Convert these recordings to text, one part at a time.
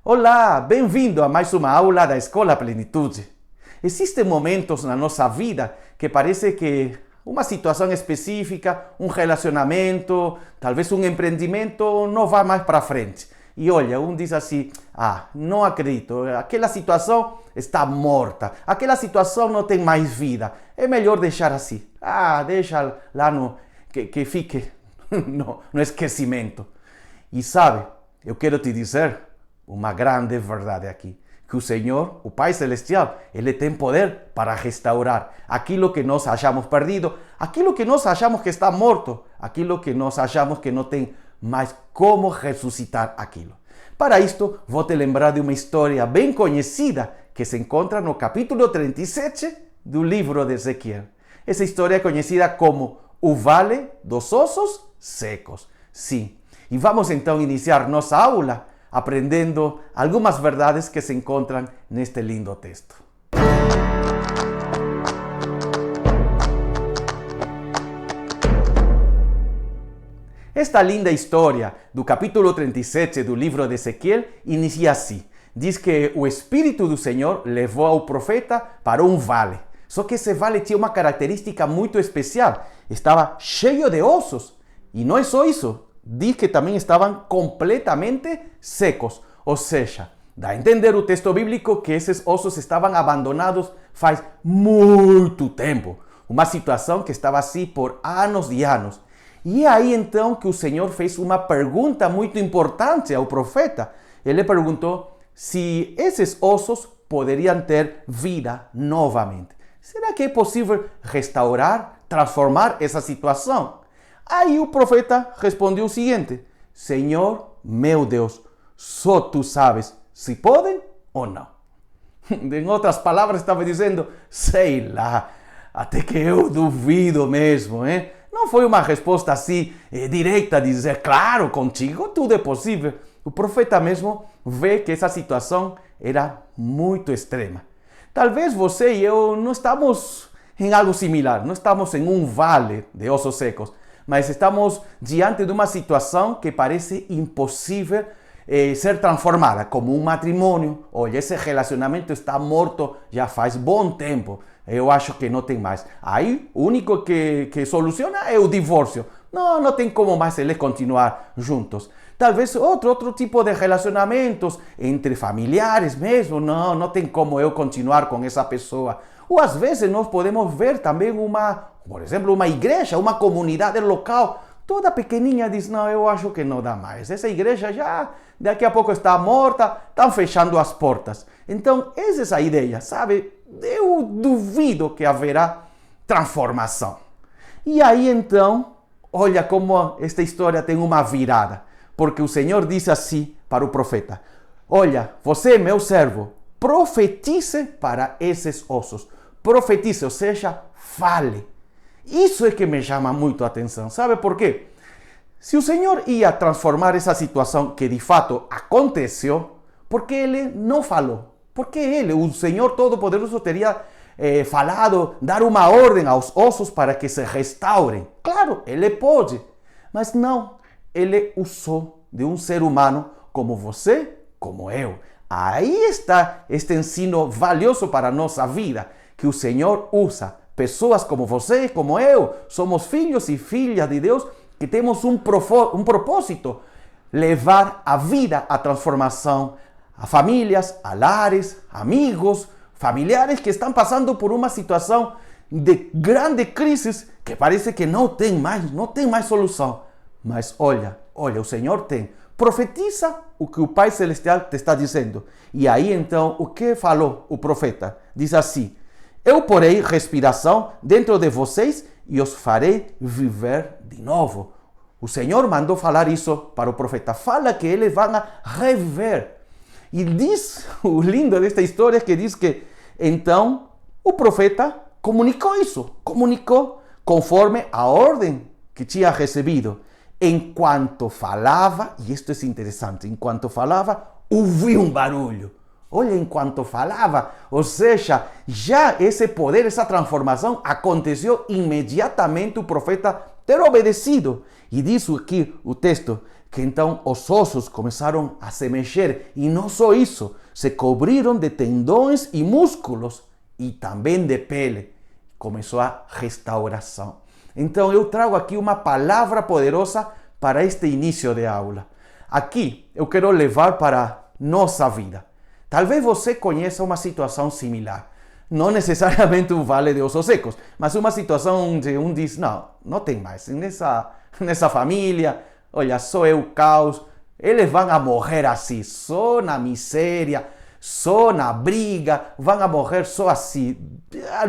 Olá, bem-vindo a mais uma aula da Escola Plenitude. Existem momentos na nossa vida que parece que uma situação específica, um relacionamento, talvez um empreendimento não vai mais para frente. E olha, um diz assim, não acredito, aquela situação está morta, aquela situação não tem mais vida, é melhor deixar assim. Deixa lá que fique no esquecimento. E sabe, eu quero te dizer uma grande verdade aqui, que o Senhor, o Pai Celestial, Ele tem poder para restaurar aquilo que nós achamos perdido, aquilo que nós achamos que está morto, aquilo que nós achamos que não tem mais como ressuscitar aquilo. Para isto, vou te lembrar de uma história bem conhecida que se encontra no capítulo 37 do livro de Ezequiel. Essa história é conhecida como o Vale dos Ossos Secos. Sim, e vamos então iniciar nossa aula aprendendo algumas verdades que se encontram neste lindo texto. Esta linda história do capítulo 37 do livro de Ezequiel inicia assim. Diz que o Espírito do Senhor levou ao profeta para um vale. Só que esse vale tinha uma característica muito especial. Estava cheio de ossos. E não é só isso. Diz que também estavam completamente secos. Ou seja, dá a entender o texto bíblico que esses ossos estavam abandonados faz muito tempo. Uma situação que estava assim por anos e anos. E é aí então que o Senhor fez uma pergunta muito importante ao profeta. Ele perguntou se esses ossos poderiam ter vida novamente. Será que é possível restaurar, transformar essa situação? Aí o profeta respondeu o seguinte: Senhor, meu Deus, só tu sabes se podem ou não. Em outras palavras, estava dizendo, sei lá, até que eu duvido mesmo, hein? Não foi uma resposta assim direta, dizer, claro, contigo tudo é possível. O profeta mesmo vê que essa situação era muito extrema. Talvez você e eu não estamos em algo similar, não estamos em um vale de ossos secos, mas estamos diante de uma situação que parece impossível ser transformada, como um matrimônio. Olha, esse relacionamento está morto já faz bom tempo. Eu acho que não tem mais. Aí, o único que soluciona é o divórcio. Não tem como mais eles continuar juntos. Talvez outro tipo de relacionamentos entre familiares mesmo. Não tem como eu continuar com essa pessoa. Ou às vezes nós podemos ver também por exemplo, uma igreja, uma comunidade local, toda pequenininha diz, não, eu acho que não dá mais. Essa igreja já daqui a pouco está morta, estão fechando as portas. Então, essa é a ideia, sabe? Eu duvido que haverá transformação. E aí então, olha como esta história tem uma virada. Porque o Senhor disse assim para o profeta, olha, você, meu servo, profetize para esses ossos. Profetize, ou seja, fale. Isso é que me chama muito a atenção. Sabe por quê? Se o Senhor ia transformar essa situação que de fato aconteceu, por que Ele não falou? Porque Ele, o Senhor Todo-Poderoso, teria falado, dar uma ordem aos ossos para que se restaurem. Claro, Ele pode, mas não. Ele usou de um ser humano como você, como eu. Aí está este ensino valioso para a nossa vida, que o Senhor usa pessoas como você e como eu. Somos filhos e filhas de Deus que temos um propósito, levar a vida, a transformação, a famílias, a lares, amigos, familiares que estão passando por uma situação de grande crise que parece que não tem mais solução. Mas olha, o Senhor tem. Profetiza o que o Pai Celestial te está dizendo. E aí então, o que falou o profeta? Diz assim, eu porei respiração dentro de vocês e os farei viver de novo. O Senhor mandou falar isso para o profeta. Fala que eles vão reviver. E diz, o lindo desta história, que diz que então o profeta comunicou isso. Comunicou conforme a ordem que tinha recebido. Enquanto falava, e isto é interessante, enquanto falava, ouvi um barulho. Olha, enquanto falava, ou seja, já esse poder, essa transformação aconteceu imediatamente o profeta ter obedecido. E diz aqui o texto que então os ossos começaram a se mexer. E não só isso, se cobriram de tendões e músculos e também de pele. Começou a restauração. Então eu trago aqui uma palavra poderosa para este início de aula. Aqui eu quero levar para nossa vida. Talvez você conheça uma situação similar. Não necessariamente um vale de ossos secos, mas uma situação onde um diz, não tem mais. Nessa família, olha, só é o caos. Eles vão a morrer assim, só na miséria, só na briga, vão a morrer só assim,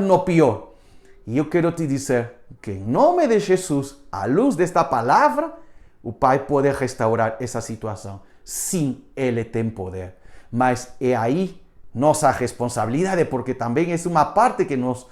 no pior. E eu quero te dizer que em nome de Jesus, à luz desta palavra, o Pai pode restaurar essa situação. Sim, Ele tem poder. Mas é aí nossa responsabilidade, porque também é uma parte que nos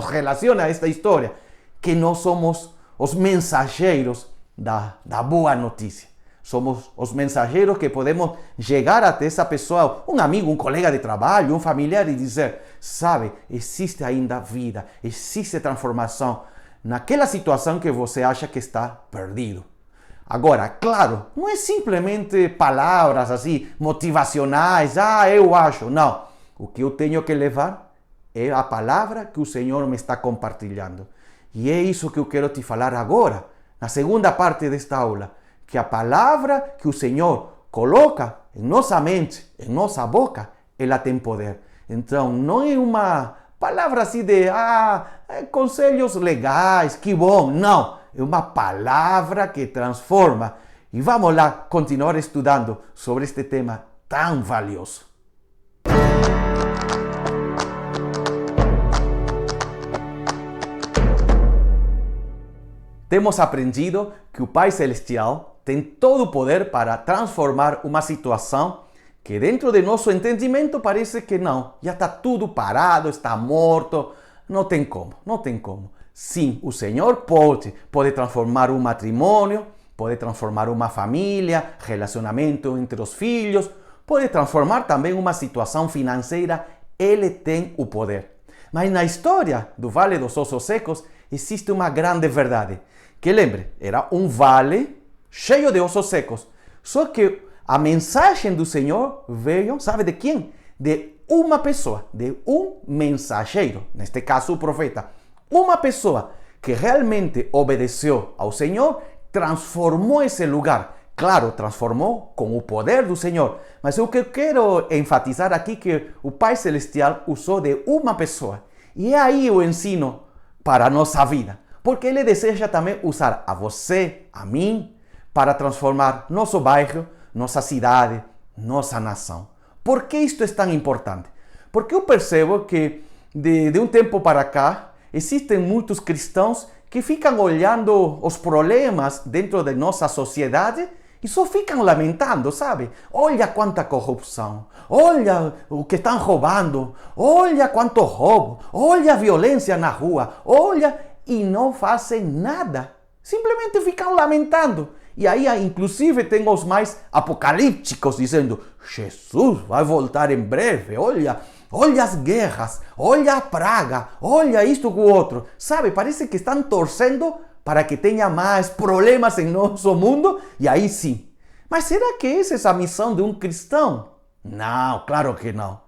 relaciona a esta história, que nós somos os mensageiros da boa notícia. Somos os mensageiros que podemos chegar até essa pessoa, um amigo, um colega de trabalho, um familiar e dizer, sabe, existe ainda vida, existe transformação naquela situação que você acha que está perdido. Agora, claro, não é simplesmente palavras assim, motivacionais, eu acho, não. O que eu tenho que levar é a palavra que o Senhor me está compartilhando. E é isso que eu quero te falar agora, na segunda parte desta aula, que a palavra que o Senhor coloca em nossa mente, em nossa boca, ela tem poder. Então, não é uma palavra assim de, conselhos legais, que bom, não. É uma palavra que transforma. E vamos lá continuar estudando sobre este tema tão valioso. Temos aprendido que o Pai Celestial tem todo o poder para transformar uma situação que dentro de nosso entendimento parece que não, já está tudo parado, está morto, não tem como. Sim, o Senhor pode transformar um matrimônio, pode transformar uma família, relacionamento entre os filhos, pode transformar também uma situação financeira, Ele tem o poder. Mas na história do Vale dos Ossos Secos existe uma grande verdade, que lembre, era um vale cheio de ossos secos, só que a mensagem do Senhor veio, sabe de quem? De uma pessoa, de um mensageiro, neste caso o profeta. Uma pessoa que realmente obedeceu ao Senhor, transformou esse lugar. Claro, transformou com o poder do Senhor. Mas o que eu quero enfatizar aqui é que o Pai Celestial usou de uma pessoa. E é aí o ensino para a nossa vida. Porque Ele deseja também usar a você, a mim, para transformar nosso bairro, nossa cidade, nossa nação. Por que isto é tão importante? Porque eu percebo que de um tempo para cá, existem muitos cristãos que ficam olhando os problemas dentro de nossa sociedade e só ficam lamentando, sabe? Olha quanta corrupção, olha o que estão roubando, olha quanto roubo, olha a violência na rua, olha, e não fazem nada. Simplesmente ficam lamentando. E aí, inclusive, tem os mais apocalípticos dizendo, Jesus vai voltar em breve, olha as guerras, olha a praga, olha isto com o outro. Sabe, parece que estão torcendo para que tenha mais problemas em nosso mundo, e aí sim. Mas será que essa é a missão de um cristão? Não, claro que não.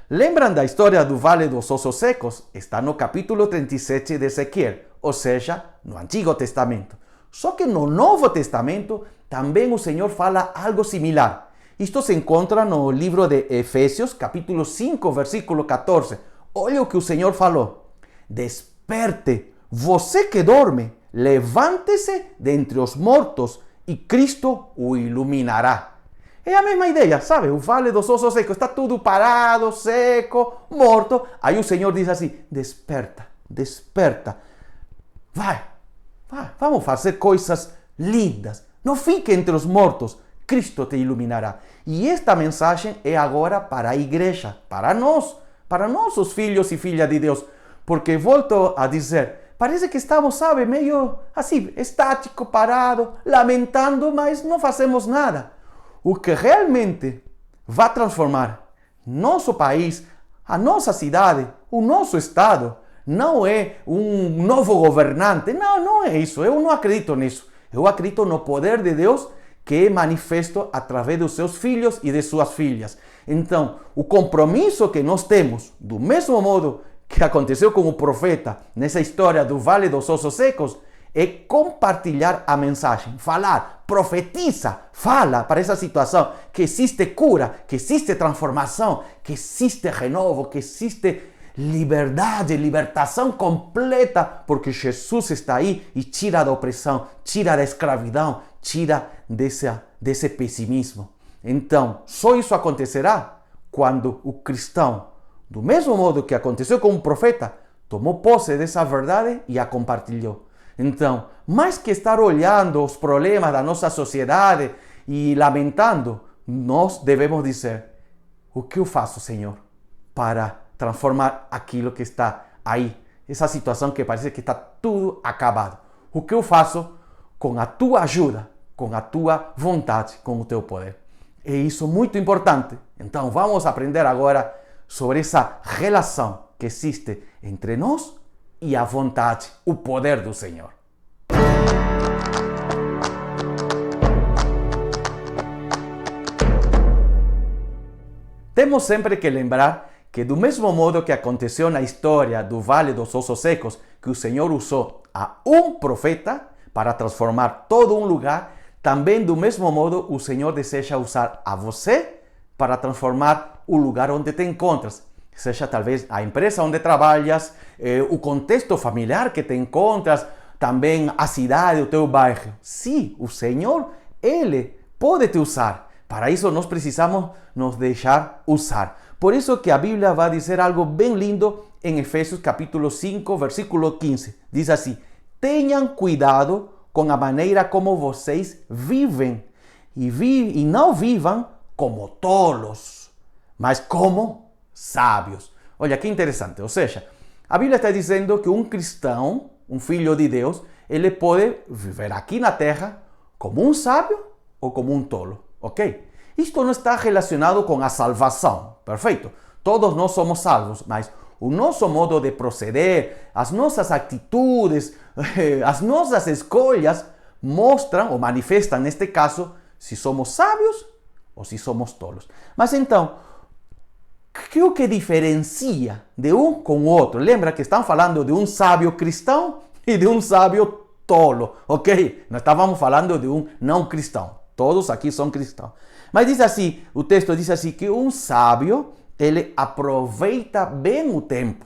Lembram da história do Vale dos Ossos Secos? Está no capítulo 37 de Ezequiel, ou seja, no Antigo Testamento. Só que no Novo Testamento também o Senhor fala algo similar. Isto se encontra no livro de Efésios, capítulo 5, versículo 14. Olha o que o Senhor falou. Desperte, você que dorme, levante-se dentre os mortos e Cristo o iluminará. É a mesma ideia, sabe? O Vale dos Ossos Secos está tudo parado, seco, morto. Aí o Senhor diz assim, desperta, desperta. Vai, vamos fazer coisas lindas. Não fique entre os mortos. Cristo te iluminará. E esta mensagem é agora para a igreja, para nós, os filhos e filhas de Deus. Porque volto a dizer, parece que estamos, sabe, meio assim, estático, parado, lamentando, mas não fazemos nada. O que realmente vai transformar nosso país, a nossa cidade, o nosso estado, não é um novo governante. Não é isso. Eu não acredito nisso. Eu acredito no poder de Deus que é manifesto através dos seus filhos e de suas filhas. Então, o compromisso que nós temos, do mesmo modo que aconteceu com o profeta nessa história do Vale dos Ossos Secos, é compartilhar a mensagem, falar, profetiza, fala para essa situação que existe cura, que existe transformação, que existe renovo, que existe liberdade, libertação completa, porque Jesus está aí e tira da opressão, tira da escravidão, tira desse pessimismo. Então, só isso acontecerá quando o cristão, do mesmo modo que aconteceu com o profeta, tomou posse dessa verdade e a compartilhou. Então, mais que estar olhando os problemas da nossa sociedade e lamentando, nós devemos dizer: o que eu faço, Senhor, para transformar aquilo que está aí, essa situação que parece que está tudo acabado? O que eu faço com a tua ajuda, com a tua vontade, com o teu poder? É isso muito importante. Então, vamos aprender agora sobre essa relação que existe entre nós e a vontade, o poder do Senhor. Temos sempre que lembrar que, do mesmo modo que aconteceu na história do Vale dos Ossos Secos, que o Senhor usou a um profeta para transformar todo um lugar, também do mesmo modo o Senhor deseja usar a você para transformar o lugar onde te encontras. Seja talvez a empresa onde trabalhas, o contexto familiar que te encontras, também a cidade, o teu bairro. Sim, o Senhor, Ele pode te usar. Para isso nós precisamos nos deixar usar. Por isso que a Bíblia vai dizer algo bem lindo em Efésios capítulo 5, versículo 15. Diz assim: tenham cuidado com a maneira como vocês vivem e não vivam como tolos, mas como sábios. Olha que interessante. Ou seja, a Bíblia está dizendo que um cristão, um filho de Deus, ele pode viver aqui na terra como um sábio ou como um tolo, ok? Isto não está relacionado com a salvação, perfeito? Todos nós somos salvos, mas o nosso modo de proceder, as nossas atitudes, as nossas escolhas mostram ou manifestam, neste caso, se somos sábios ou se somos tolos. Mas então, o que diferencia de um com o outro? Lembra que estão falando de um sábio cristão e de um sábio tolo, ok? Não estávamos falando de um não cristão. Todos aqui são cristãos. Mas diz assim, o texto diz assim, que um sábio, ele aproveita bem o tempo.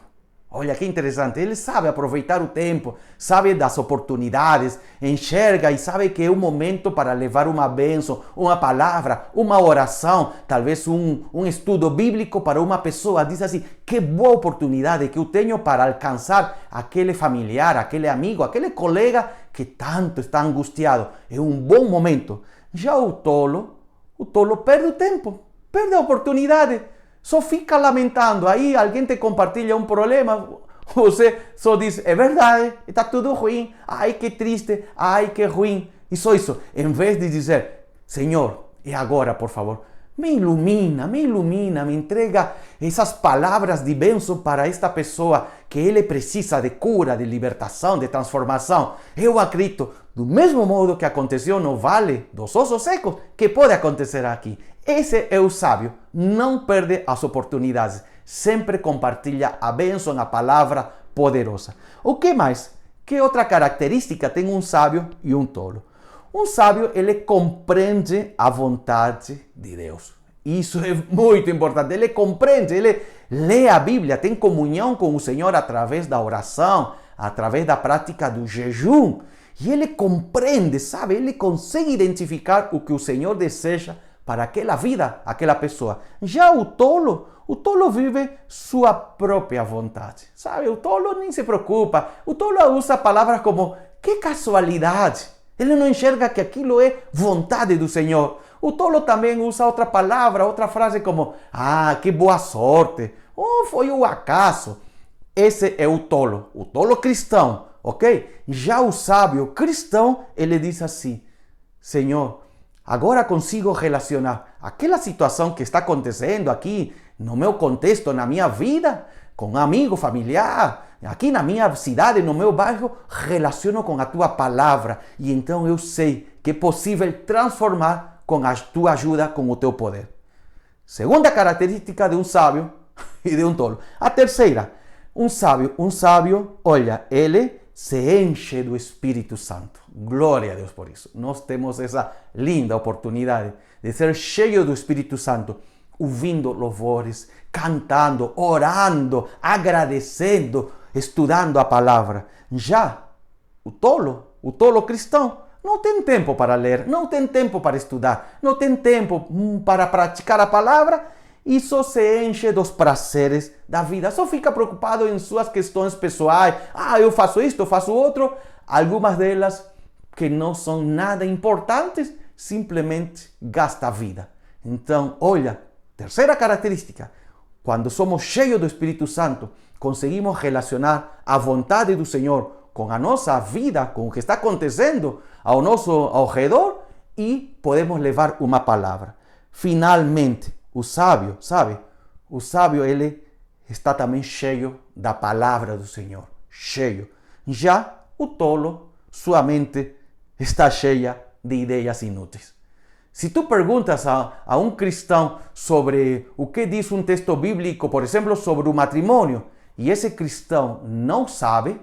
Olha que interessante, ele sabe aproveitar o tempo, sabe das oportunidades, enxerga e sabe que é um momento para levar uma bênção, uma palavra, uma oração, talvez um estudo bíblico para uma pessoa. Diz assim, que boa oportunidade que eu tenho para alcançar aquele familiar, aquele amigo, aquele colega que tanto está angustiado. É um bom momento. Já o tolo perde o tempo, perde a oportunidade. Só fica lamentando. Aí alguém te compartilha um problema, você só diz, é verdade, está tudo ruim, ai que triste, ai que ruim. E só isso, em vez de dizer, Senhor, e agora, por favor, me ilumina, me entrega essas palavras de bênção para esta pessoa que ele precisa de cura, de libertação, de transformação. Eu acredito, do mesmo modo que aconteceu no Vale dos Ossos Secos, que pode acontecer aqui. Esse é o sábio, não perde as oportunidades, sempre compartilha a bênção, a palavra poderosa. O que mais? Que outra característica tem um sábio e um tolo? Um sábio, ele compreende a vontade de Deus. Isso é muito importante. Ele compreende, ele lê a Bíblia, tem comunhão com o Senhor através da oração, através da prática do jejum. E ele compreende, sabe? Ele consegue identificar o que o Senhor deseja para aquela vida, aquela pessoa. Já o tolo vive sua própria vontade. Sabe? O tolo nem se preocupa. O tolo usa palavras como, que casualidade. Ele não enxerga que aquilo é vontade do Senhor. O tolo também usa outra palavra, outra frase como, que boa sorte. Ou foi o acaso. Esse é o tolo cristão, ok? Já o sábio cristão, ele diz assim, Senhor, agora consigo relacionar aquela situação que está acontecendo aqui no meu contexto, na minha vida, com um amigo, familiar, aqui na minha cidade, no meu bairro, relaciono com a tua palavra. E então eu sei que é possível transformar com a tua ajuda, com o teu poder. Segunda característica de um sábio e de um tolo. A terceira, um sábio, olha, ele se enche do Espírito Santo. Glória a Deus por isso. Nós temos essa linda oportunidade de ser cheio do Espírito Santo, ouvindo louvores, cantando, orando, agradecendo, estudando a palavra. Já o tolo cristão, não tem tempo para ler, não tem tempo para estudar, não tem tempo para praticar a palavra e só se enche dos prazeres da vida. Só fica preocupado em suas questões pessoais. Eu faço isto, eu faço outro. Algumas delas que não são nada importantes, simplesmente gasta a vida. Então, olha, terceira característica. Quando somos cheios do Espírito Santo, conseguimos relacionar a vontade do Senhor com a nossa vida, com o que está acontecendo ao nosso ao redor e podemos levar uma palavra. Finalmente, o sábio, sabe? O sábio, ele está também cheio da palavra do Senhor. Cheio. Já o tolo, sua mente está cheia de ideias inúteis. Se tu perguntas a um cristão sobre o que diz um texto bíblico, por exemplo, sobre o matrimônio, e esse cristão não sabe,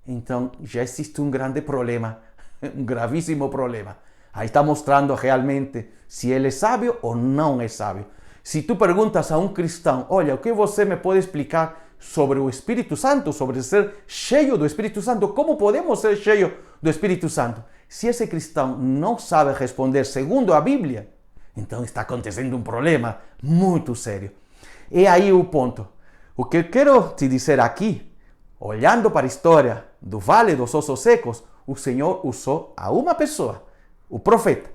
então já existe um grande problema, um gravíssimo problema. Aí está mostrando realmente se ele é sábio ou não é sábio. Se tu perguntas a um cristão, olha, o que você me pode explicar sobre o Espírito Santo, sobre ser cheio do Espírito Santo, como podemos ser cheios do Espírito Santo? Se esse cristão não sabe responder segundo a Bíblia, então está acontecendo um problema muito sério. E aí o ponto. O que eu quero te dizer aqui, olhando para a história do Vale dos Ossos Secos, o Senhor usou a uma pessoa, o profeta.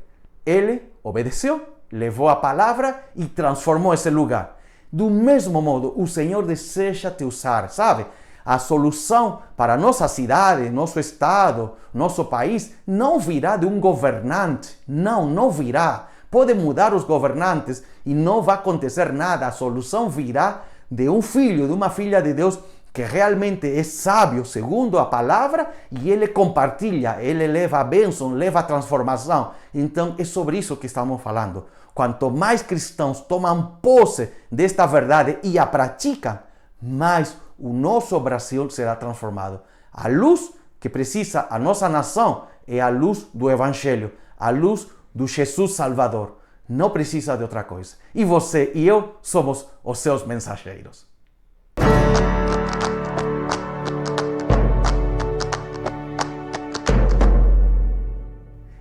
Ele obedeceu, levou a palavra e transformou esse lugar. Do mesmo modo, o Senhor deseja te usar, sabe? A solução para nossa cidade, nosso estado, nosso país, não virá de um governante. Não virá. Pode mudar os governantes e não vai acontecer nada. A solução virá de um filho, de uma filha de Deus que realmente é sábio segundo a palavra e ele compartilha, ele leva a bênção, leva a transformação. Então é sobre isso que estamos falando. Quanto mais cristãos tomam posse desta verdade e a praticam, mais o nosso Brasil será transformado. A luz que precisa a nossa nação é a luz do Evangelho, a luz do Jesus Salvador. Não precisa de outra coisa. E você e eu somos os seus mensageiros.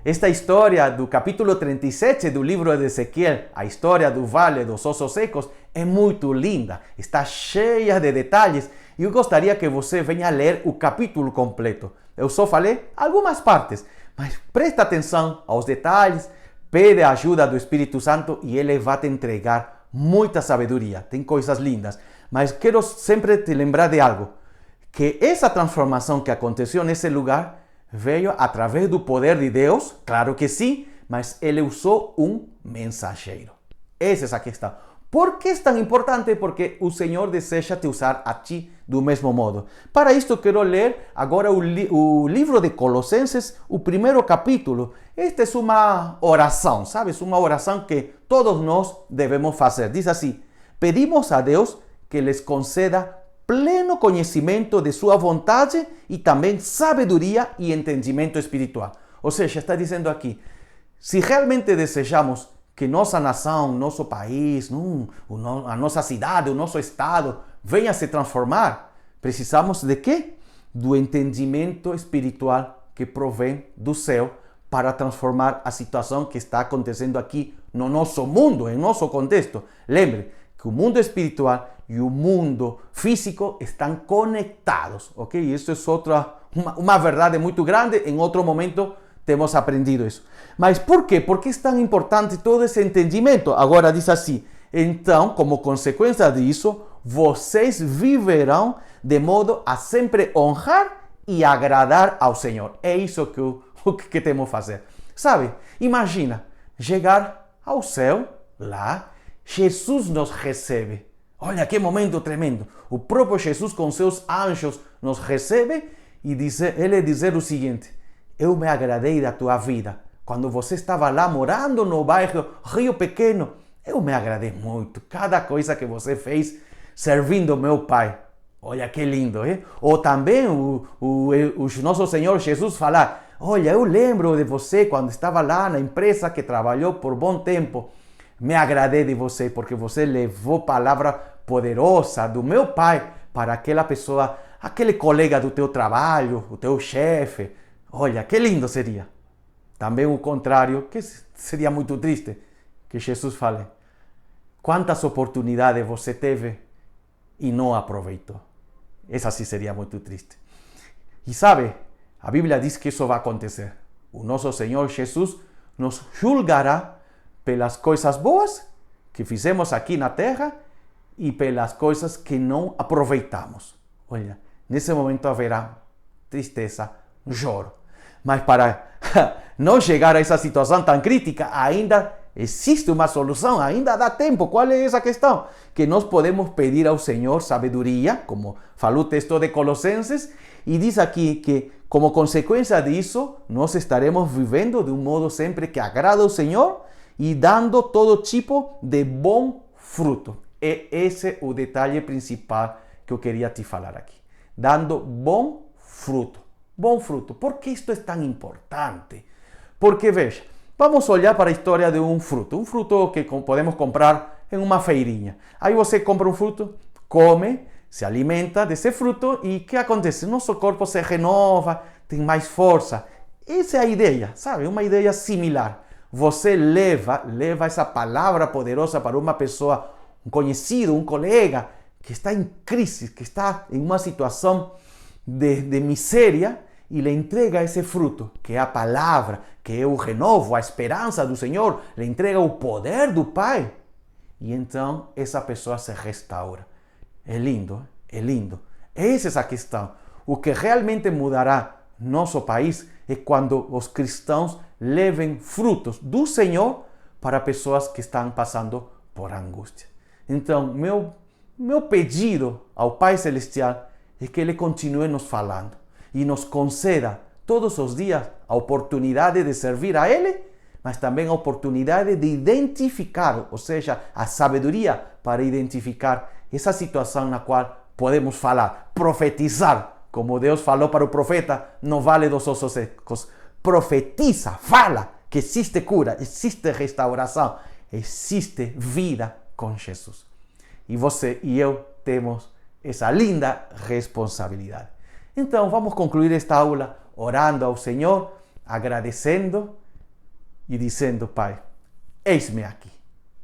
Esta história do capítulo 37 do livro de Ezequiel, a história do Vale dos Ossos Secos, é muito linda, está cheia de detalhes e eu gostaria que você venha ler o capítulo completo. Eu só falei algumas partes, mas presta atenção aos detalhes, pede a ajuda do Espírito Santo e ele vai te entregar muita sabedoria. Tem coisas lindas, mas quero sempre te lembrar de algo, que essa transformação que aconteceu nesse lugar veio através do poder de Deus, claro que sim, mas ele usou um mensageiro. Essa é a questão. Por que é tão importante? Porque o Senhor deseja te usar a ti do mesmo modo. Para isto quero ler agora o livro de Colossenses, o primeiro capítulo. Esta é uma oração, sabes? Uma oração que todos nós devemos fazer. Diz assim: pedimos a Deus que les conceda pleno conhecimento de sua vontade e também sabedoria e entendimento espiritual. Ou seja, está dizendo aqui, se realmente desejamos que nossa nação, nosso país, a nossa cidade, o nosso estado venha se transformar, precisamos de quê? Do entendimento espiritual que provém do céu para transformar a situação que está acontecendo aqui no nosso mundo, em nosso contexto. Lembre que o mundo espiritual e o mundo físico estão conectados, ok? Isso é uma verdade muito grande. Em outro momento temos aprendido isso. Mas por quê? Por que é tão importante todo esse entendimento? Agora diz assim: então, como consequência disso, vocês viverão de modo a sempre honrar e agradar ao Senhor. É isso que temos que fazer. Sabe, imagina chegar ao céu, lá, Jesus nos recebe. Olha que momento tremendo. O próprio Jesus com seus anjos nos recebe e ele dizer o seguinte: eu me agradei da tua vida. quando você estava lá morando no bairro Rio Pequeno, eu me agradei muito. Cada coisa que você fez servindo meu pai. Olha que lindo, hein? Ou também o nosso Senhor Jesus falar, olha, eu lembro de você quando estava lá na empresa que trabalhou por bom tempo. Me agradei de você porque você levou palavra poderosa do meu pai para aquela pessoa, aquele colega do teu trabalho, o teu chefe. Olha, que lindo seria. Também o contrário, que seria muito triste, que Jesus fale, quantas oportunidades você teve e não aproveitou. Essa sim seria muito triste. E sabe, a Bíblia diz que isso vai acontecer. O nosso Senhor Jesus nos julgará pelas coisas boas que fizemos aqui na terra e pelas coisas que não aproveitamos. Olha, nesse momento haverá tristeza, choro. Mas para não chegar a essa situação tão crítica, ainda existe uma solução, ainda dá tempo. Qual é essa questão? Que nós podemos pedir ao Senhor sabedoria, como falou o texto de Colossenses, e diz aqui que, como consequência disso, nós estaremos vivendo de um modo sempre que agrada ao Senhor e dando todo tipo de bom fruto. E esse é o detalhe principal que eu queria te falar aqui. Dando bom fruto. Bom fruto. Por que isto é tão importante? Porque, veja, vamos olhar para a história de um fruto que podemos comprar em uma feirinha. Aí você compra um fruto, come, se alimenta desse fruto e o que acontece? Nosso corpo se renova, tem mais força. Essa é a ideia, sabe? Uma ideia similar. Você leva essa palavra poderosa para uma pessoa, um conhecido, um colega que está em crise, que está em uma situação de miséria, e lhe entrega esse fruto, que é a palavra, que é o renovo, a esperança do Senhor, lhe entrega o poder do Pai. E então essa pessoa se restaura. É lindo, é lindo. Essa é a questão. O que realmente mudará nosso país é quando os cristãos levem frutos do Senhor para pessoas que estão passando por angústia. Então, meu pedido ao Pai Celestial é que Ele continue nos falando e nos conceda todos os dias a oportunidade de servir a Ele, mas também a oportunidade de identificar, ou seja, a sabedoria para identificar essa situação na qual podemos falar, profetizar, como Deus falou para o profeta no Vale dos Ossos Secos. Profetiza, fala que existe cura, existe restauração, existe vida com Jesus. E você e eu temos essa linda responsabilidade. Então, vamos concluir esta aula orando ao Senhor, agradecendo e dizendo, Pai, eis-me aqui,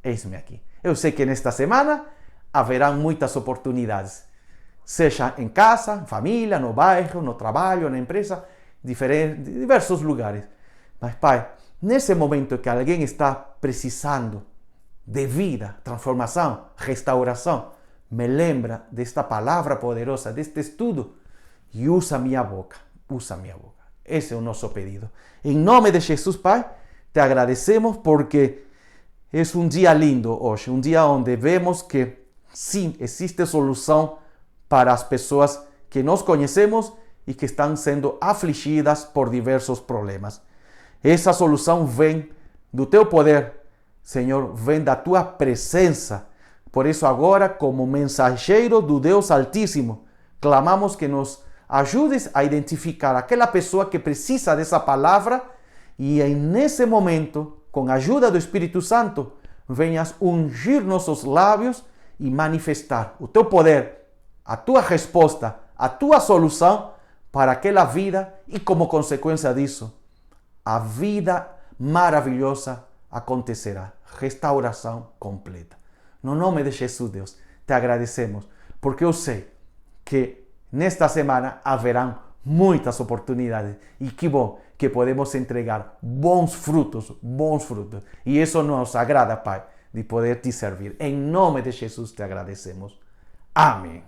eis-me aqui. Eu sei que nesta semana haverá muitas oportunidades, seja em casa, família, no bairro, no trabalho, na empresa, diversos lugares. Mas, Pai, nesse momento que alguém está precisando de vida, transformação, restauração, me lembra desta palavra poderosa, deste estudo, e usa minha boca, usa minha boca. Esse é o nosso pedido. Em nome de Jesus, Pai, te agradecemos porque é um dia lindo hoje, um dia onde vemos que sim, existe solução para as pessoas que nós conhecemos e que estão sendo afligidas por diversos problemas. Essa solução vem do teu poder, Senhor, vem da tua presença. Por isso agora, como mensageiro do Deus Altíssimo, clamamos que nos ajudes a identificar aquela pessoa que precisa dessa palavra e nesse momento, com a ajuda do Espírito Santo, venhas ungir nossos lábios e manifestar o teu poder, a tua resposta, a tua solução para aquela vida e, como consequência disso, a vida maravilhosa acontecerá. Restauração completa. No nome de Jesus, Deus, te agradecemos, porque eu sei que nesta semana haverão muitas oportunidades e que bom que podemos entregar bons frutos. E isso nos agrada, Pai, de poder te servir. Em nome de Jesus te agradecemos. Amém.